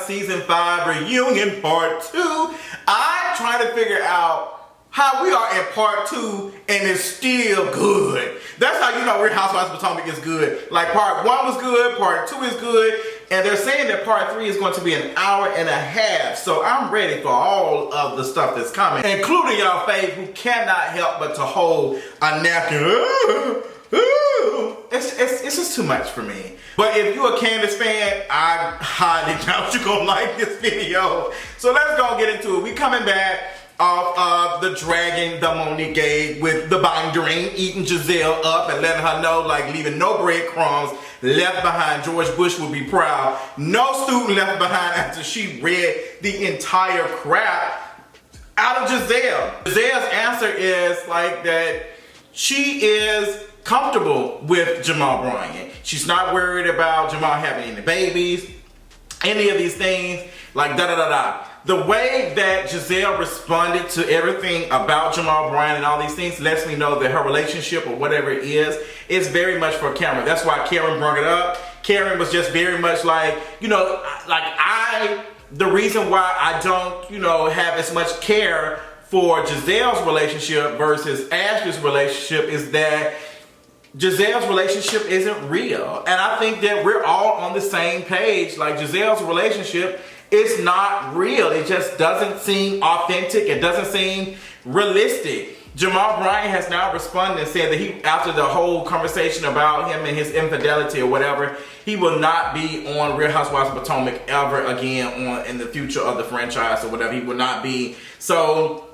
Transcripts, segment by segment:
Housewives Season 5 Reunion Part 2. I'm trying to figure out how we are in Part 2 and it's still good. That's how you know Real Housewives of Potomac is good. Like Part 1 was good, Part 2 is good, and they're saying that Part 3 is going to be an hour and a half. So I'm ready for all of the stuff that's coming, including y'all fave who cannot help but to hold a napkin. It's just too much for me. But if you're a Candace fan, I highly doubt you're gonna like this video. So let's go get into it. We coming back off of the dragging the Monique gave with the bindering, eating Gizelle up and letting her know, like, leaving no breadcrumbs left behind. George Bush would be proud. No student left behind after she read the entire crap out of Gizelle. Gizelle's answer is like that she is comfortable with Jamal Bryant. She's not worried about Jamal having any babies, any of these things, like da-da-da-da. The way that Gizelle responded to everything about Jamal Bryant and all these things lets me know that her relationship or whatever it is very much for Karen. That's why Karen brought it up. Karen was just very much like, you know, like the reason why I don't, you know, have as much care for Gizelle's relationship versus Ashley's relationship is that Gizelle's relationship isn't real. And I think that we're all on the same page. Like, Gizelle's relationship is not real. It just doesn't seem authentic. It doesn't seem realistic. Jamal Bryant has now responded and said that he, after the whole conversation about him and his infidelity or whatever, he will not be on Real Housewives of Potomac ever again in the future of the franchise or whatever. He will not be. So,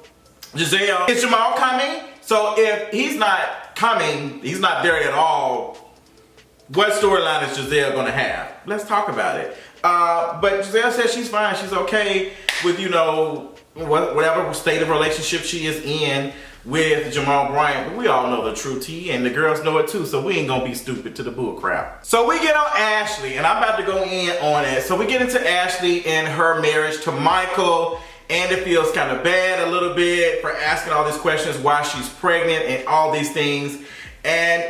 Gizelle, is Jamal coming? So if he's not coming, he's not there at all, what storyline is Gizelle gonna have? Let's talk about it. But Gizelle says she's fine. She's okay with, you know, whatever state of relationship she is in with Jamal Bryant. But we all know the true tea, and the girls know it too, so we ain't gonna be stupid to the bull crap. So we get on Ashley, and I'm about to go in on it. So we get into Ashley and her marriage to Micheal. And it feels kind of bad a little bit for asking all these questions, why she's pregnant and all these things. And,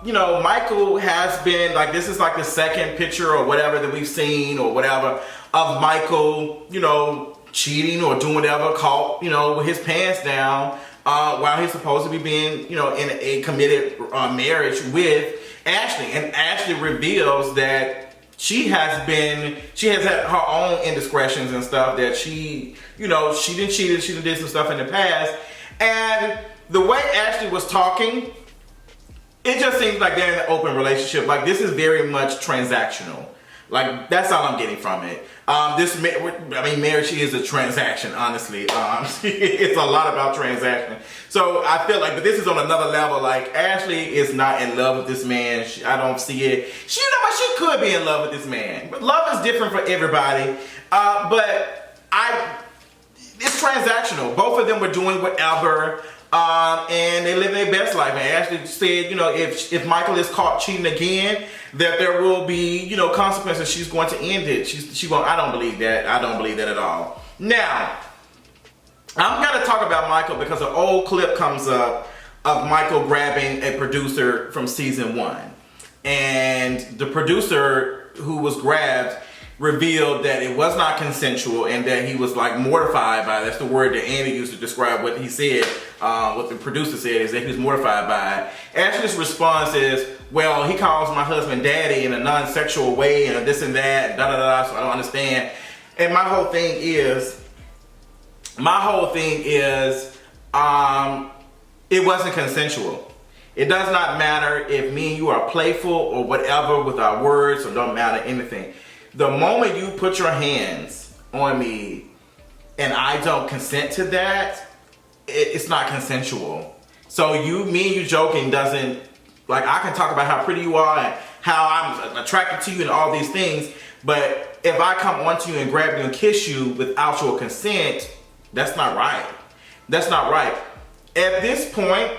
you know, Micheal has been, like, this is like the second picture or whatever that we've seen or whatever of Micheal, you know, cheating or doing whatever, caught, you know, with his pants down while he's supposed to be being, you know, in a committed marriage with Ashley. And Ashley reveals that she has had her own indiscretions and stuff that she, you know, she done cheated, she done did some stuff in the past. And the way Ashley was talking, it just seems like they're in an open relationship. Like, this is very much transactional. Like, that's all I'm getting from it. Marriage is a transaction, honestly. It's a lot about transaction. So I feel like, but this is on another level. Like, Ashley is not in love with this man. I don't see it. You know what? She could be in love with this man. But love is different for everybody. It's transactional. Both of them were doing whatever. And they live their best life. And Ashley said, you know, if Micheal is caught cheating again, that there will be, you know, consequences. She's going to end it. She won't. I don't believe that. I don't believe that at all. Now, I'm going to talk about Micheal because an old clip comes up of Micheal grabbing a producer from season 1. And the producer who was grabbed revealed that it was not consensual and that he was, like, mortified by it. That's the word that Andy used to describe what he said. What the producer said is that he was mortified by it. Ashley's response is, well, he calls my husband daddy in a non-sexual way and this and that, da-da-da, so I don't understand. And my whole thing is, it wasn't consensual. It does not matter if me and you are playful or whatever with our words, or don't matter anything. The moment you put your hands on me and I don't consent to that, it's not consensual. So me and you joking doesn't, like, I can talk about how pretty you are and how I'm attracted to you and all these things, but if I come onto you and grab you and kiss you without your consent, that's not right. That's not right. At this point,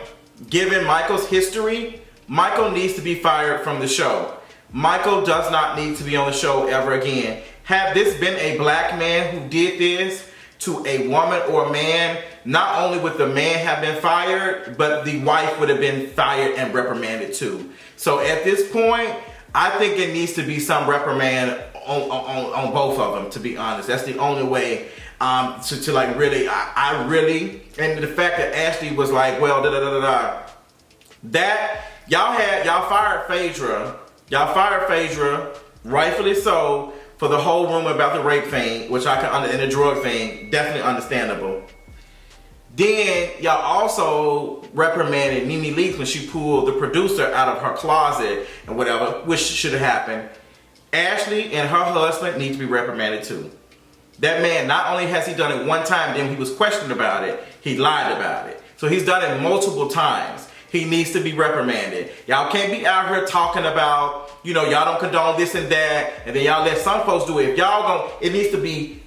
given Michael's history, Micheal needs to be fired from the show. Micheal does not need to be on the show ever again. Had this been a black man who did this to a woman or a man, not only would the man have been fired, but the wife would have been fired and reprimanded too. So at this point, I think it needs to be some reprimand on both of them, to be honest. That's the only way to like really, I really, and the fact that Ashley was like, well, that y'all fired Phaedra, rightfully so, for the whole rumor about the rape thing, which I can and the drug thing, definitely understandable. Then y'all also reprimanded Nene Leakes when she pulled the producer out of her closet and whatever, which should have happened. Ashley and her husband need to be reprimanded too. That man, not only has he done it one time, then he was questioned about it, he lied about it. So he's done it multiple times. He needs to be reprimanded. Y'all can't be out here talking about, y'all don't condone this and that, and then y'all let some folks do it. If y'all don't, it needs to be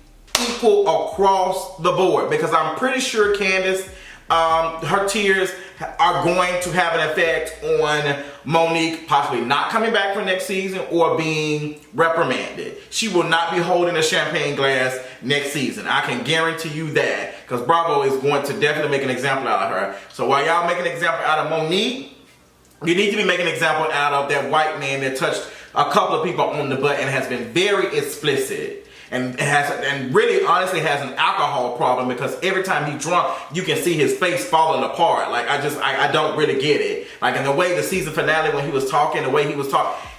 equal across the board, because I'm pretty sure Candace, her tears are going to have an effect on Monique possibly not coming back for next season or being reprimanded. She will not be holding a champagne glass next season. I can guarantee you that, because Bravo is going to definitely make an example out of her. So while y'all make an example out of Monique, you need to be making an example out of that white man that touched a couple of people on the butt and has been very explicit. And really honestly has an alcohol problem, because every time he's drunk, you can see his face falling apart. Like, I don't really get it. Like, in the way the season finale, when he was talking, the way he was talking,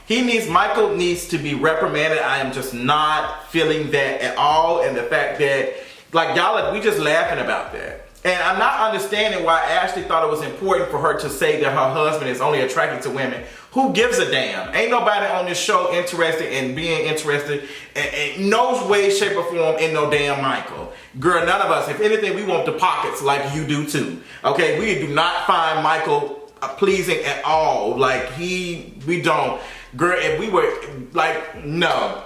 Michael needs to be reprimanded. I am just not feeling that at all. And the fact that, like, y'all, we just laughing about that. And I'm not understanding why Ashley thought it was important for her to say that her husband is only attracted to women. Who gives a damn? Ain't nobody on this show interested in being interested in no way, shape, or form in no damn Michael. Girl, none of us. If anything, we want the pockets like you do too. Okay, we do not find Michael pleasing at all. Like, we don't. Girl, if we were, like, no.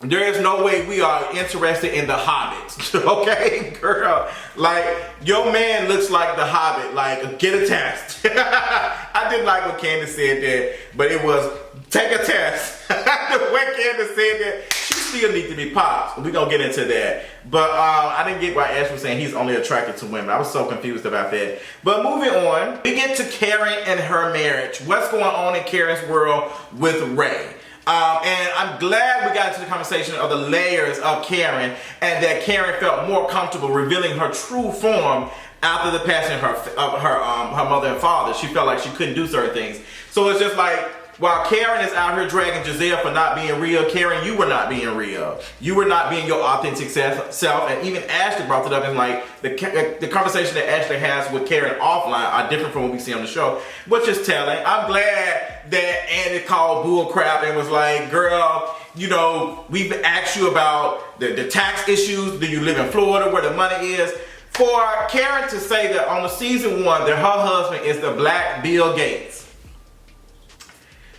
There is no way we are interested in the Hobbit, okay, girl? Like, your man looks like the Hobbit, like, get a test. I didn't like what Candace said there, but it was, take a test. The way Candace said that, she still needs to be popped. We're going to get into that. But I didn't get why Ash was saying he's only attracted to women. I was so confused about that. But moving on, we get to Karen and her marriage. What's going on in Karen's world with Ray? And I'm glad we got into the conversation of the layers of Karen, and that Karen felt more comfortable revealing her true form after the passing of her mother and father. She felt like she couldn't do certain things. So it's just like, while Karen is out here dragging Gizelle for not being real, Karen, you were not being real. You were not being your authentic self. And even Ashley brought it up, and like the conversation that Ashley has with Karen offline are different from what we see on the show, which is telling. I'm glad that Andy called bull crap and was like, girl, we've asked you about the tax issues. Do you live in Florida where the money is? For Karen to say that on the season 1 that her husband is the Black Bill Gates,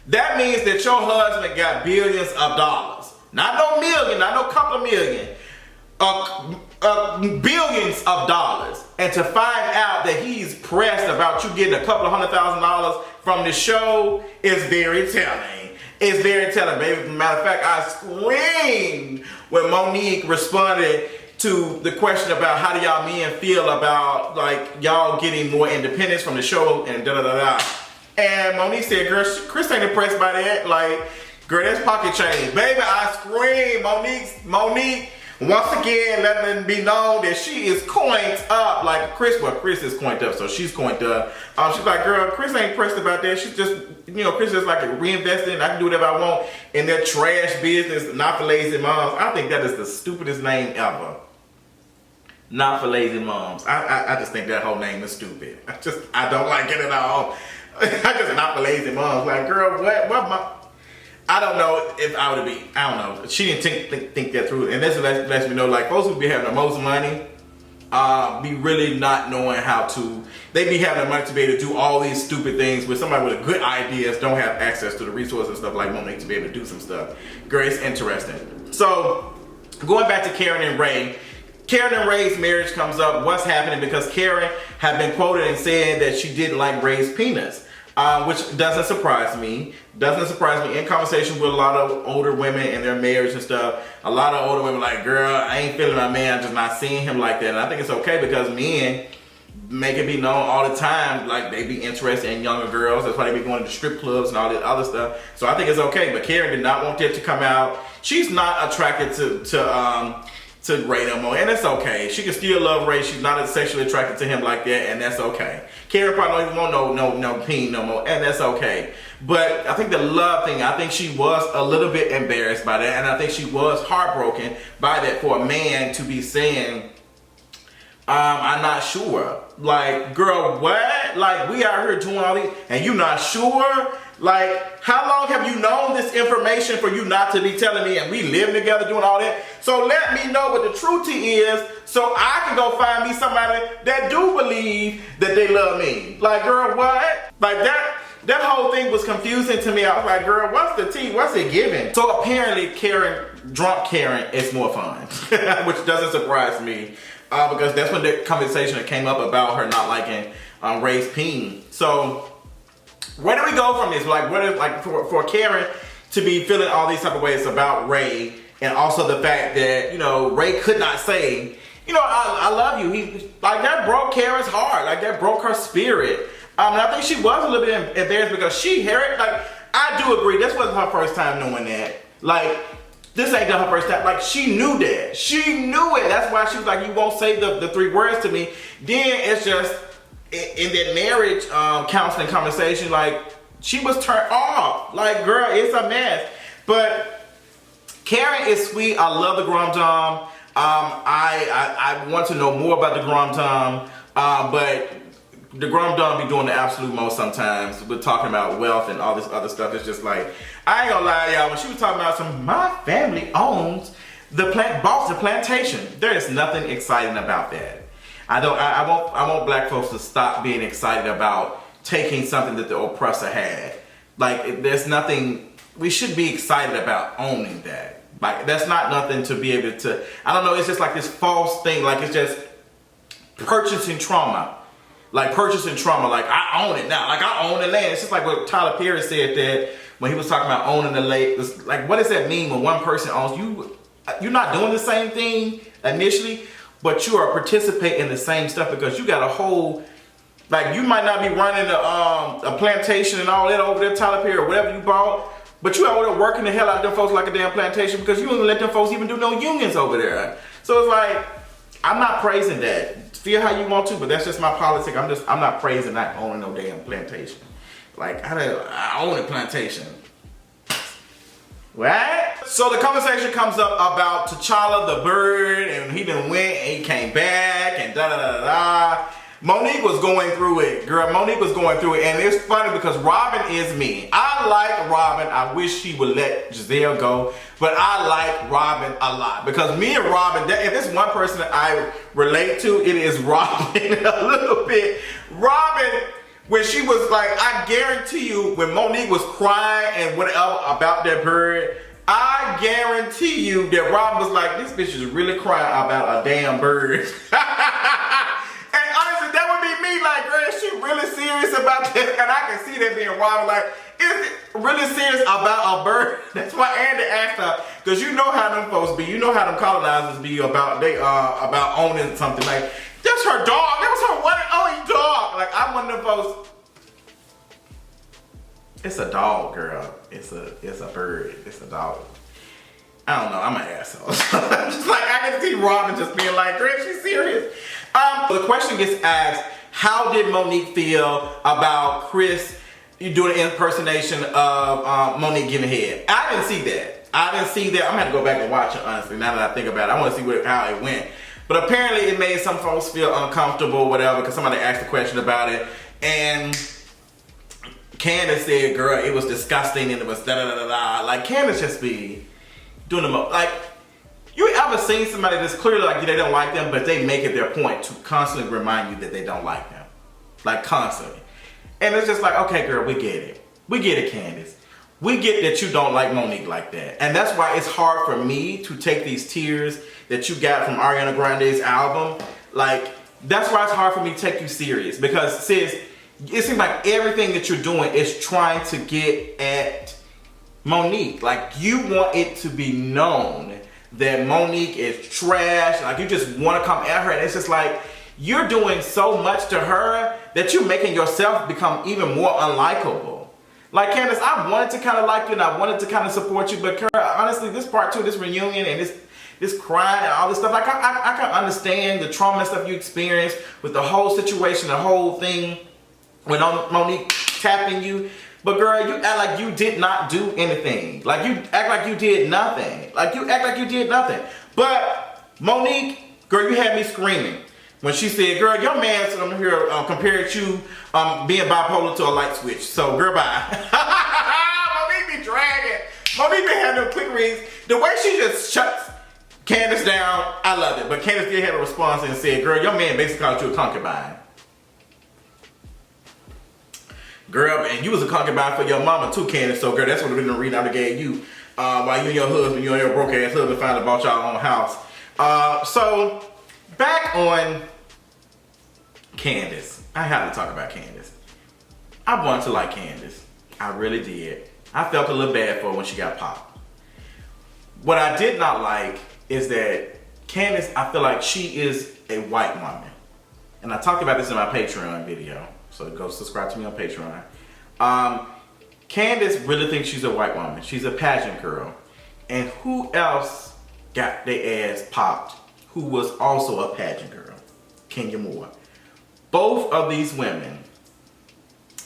that means that your husband got billions of dollars. Not no million, not no couple of million. Billions of dollars. And to find out that he's pressed about you getting a couple of $100,000 from the show is very telling. It's very telling, baby. Matter of fact, I screamed when Monique responded to the question about how do y'all men feel about, like, y'all getting more independence from the show and da-da-da-da. And Monique said, girl, Chris ain't impressed by that. Like, girl, that's pocket change. Baby, I scream. Monique, once again, letting it be known that she is coined up. Like Chris, well, Chris is coined up, so she's coined up. She's like, girl, Chris ain't impressed about that. She's just, Chris is like reinvesting, and I can do whatever I want in their trash business, not for lazy moms. I think that is the stupidest name ever. Not for lazy moms. I just think that whole name is stupid. I don't like it at all. I just not for lazy moms. Like, girl, what I don't know if I would be. I don't know. She didn't think that through, and this lets me know, like, folks who be having the most money, be really not knowing how to. They be having the money to be able to do all these stupid things with somebody with good ideas don't have access to the resources and stuff like Monique to be able to do some stuff. Girl, it's interesting. So, going back to Karen and Ray. Karen and Ray's marriage comes up. What's happening? Because Karen had been quoted and saying that she didn't like Ray's penis. Which doesn't surprise me. In conversation with a lot of older women and their marriage and stuff, a lot of older women like, girl, I ain't feeling my man, I'm just not seeing him like that. And I think it's okay, because men make it be known all the time, like they be interested in younger girls. That's why they be going to strip clubs and all this other stuff. So I think it's okay. But Karen did not want that to come out. She's not attracted to Ray no more, and it's okay. She can still love Ray. She's not sexually attracted to him like that, and that's okay. Karen probably don't even want no peen no more, and that's okay. But I think the love thing, I think she was a little bit embarrassed by that, and I think she was heartbroken by that for a man to be saying, I'm not sure. Like, girl, what? Like, we out here doing all these, and you not sure? Like, how long have you known this information for you not to be telling me, and we live together doing all that? So let me know what the truth is so I can go find me somebody that do believe that they love me. Like, girl, what? Like, that whole thing was confusing to me. I was like, girl, what's the tea? What's it giving? So apparently drunk Karen is more fun, which doesn't surprise me. Because that's when the conversation came up about her not liking Ray's peen. So where do we go from this? Like, what is, like, for Karen to be feeling all these type of ways about Ray, and also the fact that, you know, Ray could not say, you know, I love you. Like, that broke Karen's heart. Like, that broke her spirit. And I think she was a little bit embarrassed because she heard, like, I do agree, this wasn't her first time knowing that. Like, this ain't her first time. Like, she knew that. She knew it. That's why she was like, you won't say the 3 words to me. Then it's just, in that marriage counseling conversation, like, she was turned off. Like, girl, it's a mess. But Karen is sweet. I love the Grand Dame. I want to know more about the Grand Dame. But the Grand Dame be doing the absolute most sometimes. We're talking about wealth and all this other stuff. It's just like, I ain't gonna lie, y'all. When she was talking about my family owns bought the plantation. There is nothing exciting about that. I want black folks to stop being excited about taking something that the oppressor had. Like, there's nothing, we should be excited about owning that. Like, that's not nothing to be able to, I don't know, it's just like this false thing. Like, it's just purchasing trauma. Like, purchasing trauma. Like, I own it now. Like, I own the land. It's just like what Tyler Perry said that when he was talking about owning the land. Like, what does that mean when one person owns you? You're not doing the same thing initially, but you are participating in the same stuff because you got a whole, like, you might not be running a plantation and all that over there, Tyler Perry, or whatever you bought, but you out there working the hell out of them folks like a damn plantation because you don't let them folks even do no unions over there. So it's like, I'm not praising that. Feel how you want to, but that's just my politics. I'm not praising not owning no damn plantation. Like, I own a plantation. What? So the conversation comes up about T'Challa the bird, and he done went and he came back and da da da da. Monique was going through it, girl. Monique was going through it, and it's funny because Robin is me. I like Robin. I wish she would let Gizelle go, but I like Robin a lot because me and Robin, if there's one person that I relate to, it is Robin a little bit. Robin, when she was like, I guarantee you, when Monique was crying and whatever about that bird, I guarantee you that Robin was like, this bitch is really crying about a damn bird. Like, girl, is she really serious about this? And I can see that being Robin. Like, is it really serious about a bird? That's why Andy asked her, because you know how them folks be. You know how them colonizers be about about owning something. Like, that's her dog. That was her one and only dog. Like, I'm one of them folks. It's a dog, girl. It's a bird. It's a dog. I don't know. I'm an asshole. Just like, I can see Robin just being like, girl, she's serious. The question gets asked, how did Monique feel about Chris doing an impersonation of Monique giving head? I didn't see that. I'm gonna have to go back and watch it, honestly, now that I think about it. I want to see how it went. But apparently it made some folks feel uncomfortable or whatever because somebody asked a question about it. And Candace said, girl, it was disgusting and it was da-da-da-da-da. Like, Candace just be doing the most. Like, you ever seen somebody that's clearly like they don't like them, but they make it their point to constantly remind you that they don't like them? Like, constantly. And it's just like, okay, girl, we get it. We get it, Candace. We get that you don't like Monique like that. And that's why it's hard for me to take these tears that you got from Ariana Grande's album. Like, that's why it's hard for me to take you serious. Because, sis, it seems like everything that you're doing is trying to get at Monique. Like, you want it to be known that Monique is trash. Like, you just want to come at her. And it's just like, you're doing so much to her that you're making yourself become even more unlikable. Like, Candace, I wanted to kind of like you and I wanted to kind of support you, but honestly, this part 2, this reunion and this crying and all this stuff, like, I can understand the trauma and stuff you experienced with the whole situation, the whole thing when Monique tapping you. But girl, you act like you did not do anything. Like, you act like you did nothing. Like, you act like you did nothing. But Monique, girl, you had me screaming when she said, girl, your man here compared you being bipolar to a light switch. So, girl, bye. Monique be dragging. Monique be having them quick reads. The way she just shuts Candace down, I love it. But Candace did have a response and said, girl, your man basically called you a concubine. Girl, and you was a concubine for your mama too, Candace. So, girl, that's what we're going to read out I gave you while you and your husband, you and your broke ass husband finally bought y'all own house. So, back on Candace. I have to talk about Candace. I wanted to like Candace. I really did. I felt a little bad for her when she got popped. What I did not like is that Candace, I feel like she is a white woman. And I talked about this in my Patreon video. So go subscribe to me on Patreon. Candace really thinks she's a white woman. She's a pageant girl. And who else got their ass popped who was also a pageant girl? Kenya Moore. Both of these women,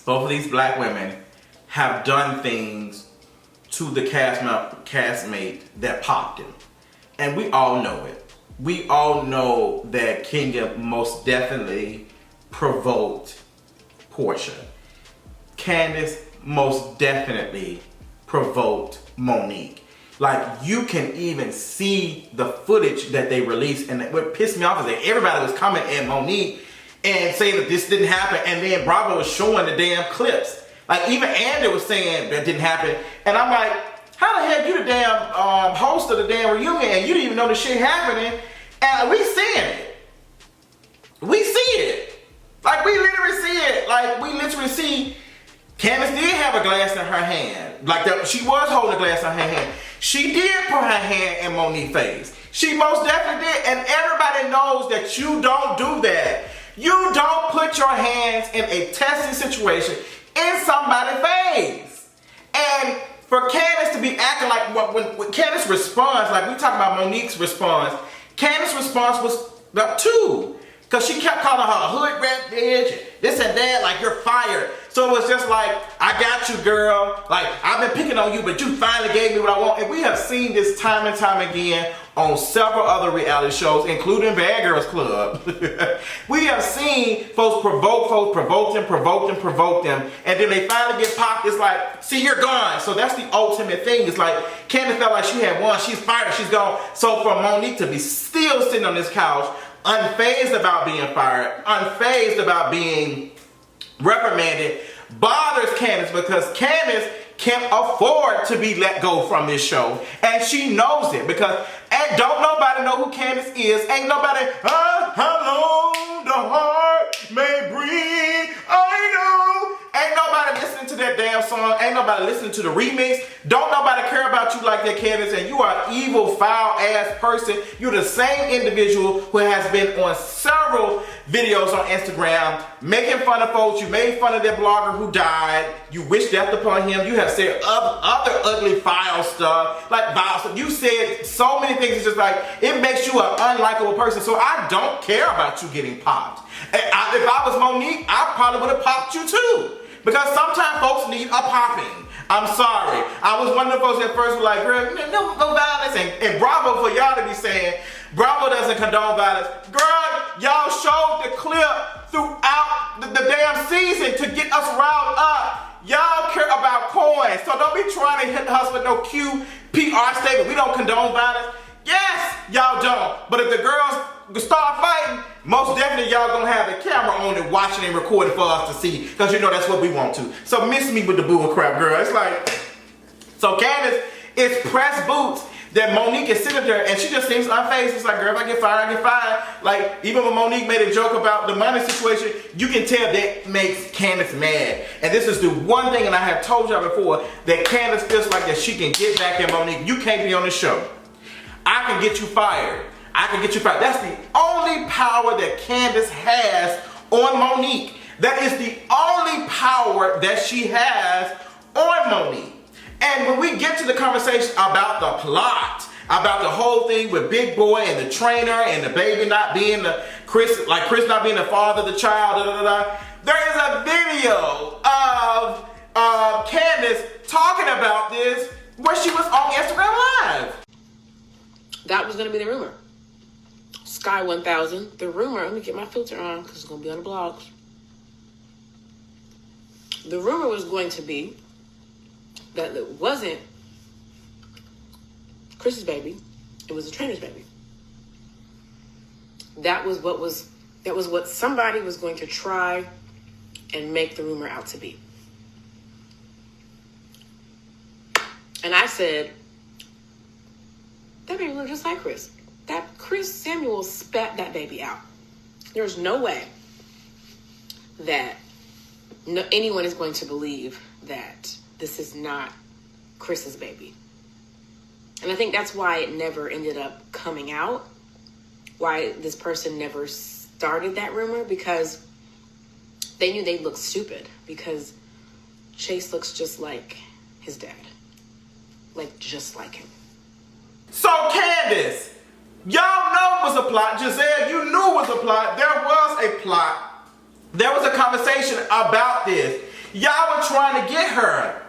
both of these black women have done things to the castmate that popped him. And we all know it. We all know that Kenya most definitely provoked Portia. Candace most definitely provoked Monique. Like, you can even see the footage that they released, and what pissed me off is that everybody was coming at Monique and saying that this didn't happen, and then Bravo was showing the damn clips. Like, even Andy was saying that didn't happen, and I'm like, how the heck you the damn host of the damn reunion and you didn't even know the shit happening? And we seeing it. We see it. Like, we literally see it. Like, we literally see Candace did have a glass in her hand. Like, she was holding a glass in her hand. She did put her hand in Monique's face. She most definitely did. And everybody knows that you don't do that. You don't put your hands in a testing situation in somebody's face. And for Candace to be acting like, when Candace responds, like we talking about Monique's response, Candace's response was too. Because she kept calling her a hood rat bitch, this and that, like, you're fired. So it was just like, I got you, girl. Like, I've been picking on you, but you finally gave me what I want. And we have seen this time and time again on several other reality shows, including Bad Girls Club. We have seen folks provoke them, and then they finally get popped. It's like, see, you're gone. So that's the ultimate thing. It's like, Candace felt like she had won. She's fired. She's gone. So for Monique to be still sitting on this couch, unfazed about being fired, unfazed about being reprimanded, bothers Candace, because Candace can't afford to be let go from this show, and she knows it, because don't nobody know who Candace is. Ain't nobody, how long the heart may breathe, I know. Ain't nobody listening to that damn song. Ain't nobody listening to the remix. Don't nobody care about you like that, Candace, and you are an evil, foul-ass person. You're the same individual who has been on several videos on Instagram making fun of folks. You made fun of that blogger who died. You wished death upon him. You have said other ugly, foul stuff. Like, vile stuff. You said so many things. It's just like, it makes you an unlikable person. So I don't care about you getting popped. If I was Monique, I probably would have popped you too. Because sometimes folks need a popping. I'm sorry. I was one of the folks at first were like, girl, no violence. And bravo for y'all to be saying, Bravo doesn't condone violence. Girl, y'all showed the clip throughout the damn season to get us riled up. Y'all care about coins. So don't be trying to hit us with no cute PR statement. We don't condone violence. Yes, y'all don't. But if the girls start fighting, most definitely y'all gonna have the camera on and watching and recording for us to see, because you know that's what we want to. So miss me with the boo and crap, girl. It's like, so Candace is press boots that Monique is sitting there and she just seems unfazed. It's like, girl, if I get fired, I get fired. Like, even when Monique made a joke about the money situation, you can tell that makes Candace mad. And this is the one thing, and I have told y'all before, that Candace feels like that she can get back at Monique. You can't be on the show. I can get you fired. I can get you fired. That's the only power that Candace has on Monique. That is the only power that she has on Monique. And when we get to the conversation about the plot, about the whole thing with Big Boy and the trainer and the baby not being the Chris not being the father of the child, there is a video of Candace talking about this where she was on Instagram Live. That was going to be the rumor. Sky 1000, the rumor, let me get my filter on because it's going to be on the blogs. The rumor was going to be that it wasn't Chris's baby, it was the trainer's baby. That was what somebody was going to try and make the rumor out to be. And I said, that baby looked just like Chris. That Chris Samuel spat that baby out. There's no way that anyone is going to believe that this is not Chris's baby. And I think that's why it never ended up coming out, why this person never started that rumor, because they knew they'd look stupid, because Chase looks just like his dad. Like, just like him. So Candace, y'all know it was a plot. Gizelle, you knew it was a plot. There was a plot. There was a conversation about this. Y'all were trying to get her.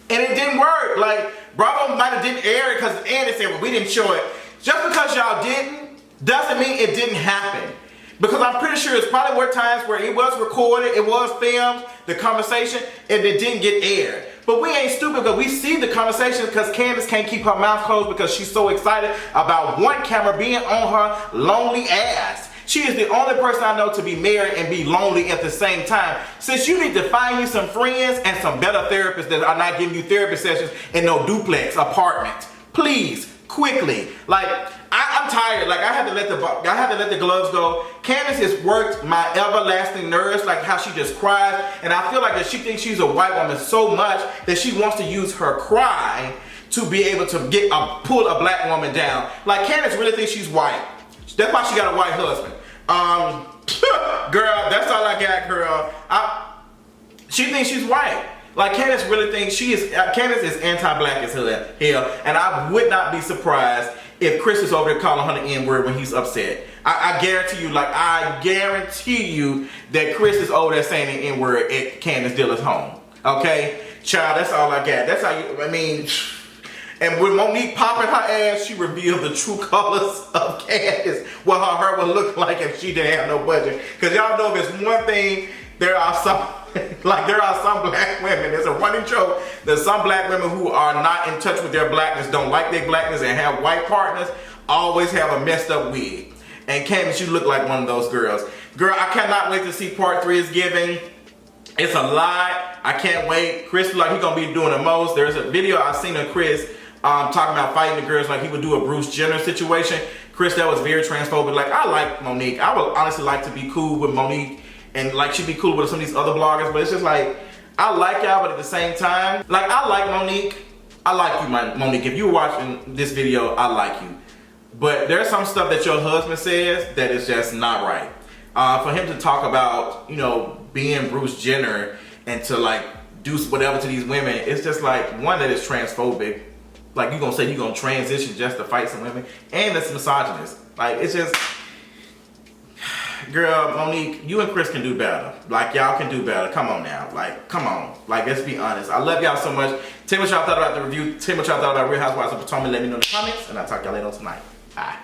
And it didn't work. Like, Bravo might have didn't air it because Andy said, well, we didn't show it. Just because y'all didn't, doesn't mean it didn't happen. Because I'm pretty sure it's probably were times where it was recorded, it was filmed, the conversation, and it didn't get aired. But we ain't stupid because we see the conversation because Candace can't keep her mouth closed because she's so excited about one camera being on her lonely ass. She is the only person I know to be married and be lonely at the same time. Since you need to find you some friends and some better therapists that are not giving you therapy sessions in no duplex apartment. Please, quickly. Like, I'm tired. Like, I had to let the gloves go. Candace has worked my everlasting nerves, like how she just cries. And I feel like that she thinks she's a white woman so much that she wants to use her cry to be able to pull a black woman down. Like, Candace really thinks she's white. That's why she got a white husband. Girl, that's all I got, girl. She thinks she's white. Like, Candace really thinks Candace is anti-black as hell. And I would not be surprised if Chris is over there calling her the N-word when he's upset. I guarantee you that Chris is over there saying the N-word at Candace Diller's home. Okay? Child, that's all I got. That's how and when Monique popping her ass, she revealed the true colors of Candace, what her hair would look like if she didn't have no budget. Because y'all know if it's one thing, there are some black women, there's a running joke, there's some black women who are not in touch with their blackness, don't like their blackness, and have white partners, always have a messed up wig. And Candace, you look like one of those girls. Girl, I cannot wait to see part 3 is giving. It's a lot. I can't wait. Chris look like he's going to be doing the most. There's a video I've seen of Chris talking about fighting the girls like he would do a Bruce Jenner situation. Chris, that was very transphobic. Like, I like Monique. I would honestly like to be cool with Monique and like she'd be cool with some of these other bloggers, but it's just like, I like y'all, but at the same time, like, I like Monique. I like you, Monique. If you're watching this video, I like you. But there's some stuff that your husband says that is just not right. For him to talk about, you know, being Bruce Jenner and to like do whatever to these women, it's just like, one, that is transphobic. Like, you gonna say you gonna transition just to fight some women, and it's misogynist. Like, it's just, girl, Monique, you and Chris can do better. Like, y'all can do better. Come on now. Like, come on. Like, let's be honest. I love y'all so much. Tell me what y'all thought about the review. Tell me what y'all thought about Real Housewives of Potomac. Let me know in the comments, and I'll talk to y'all later on tonight. Bye.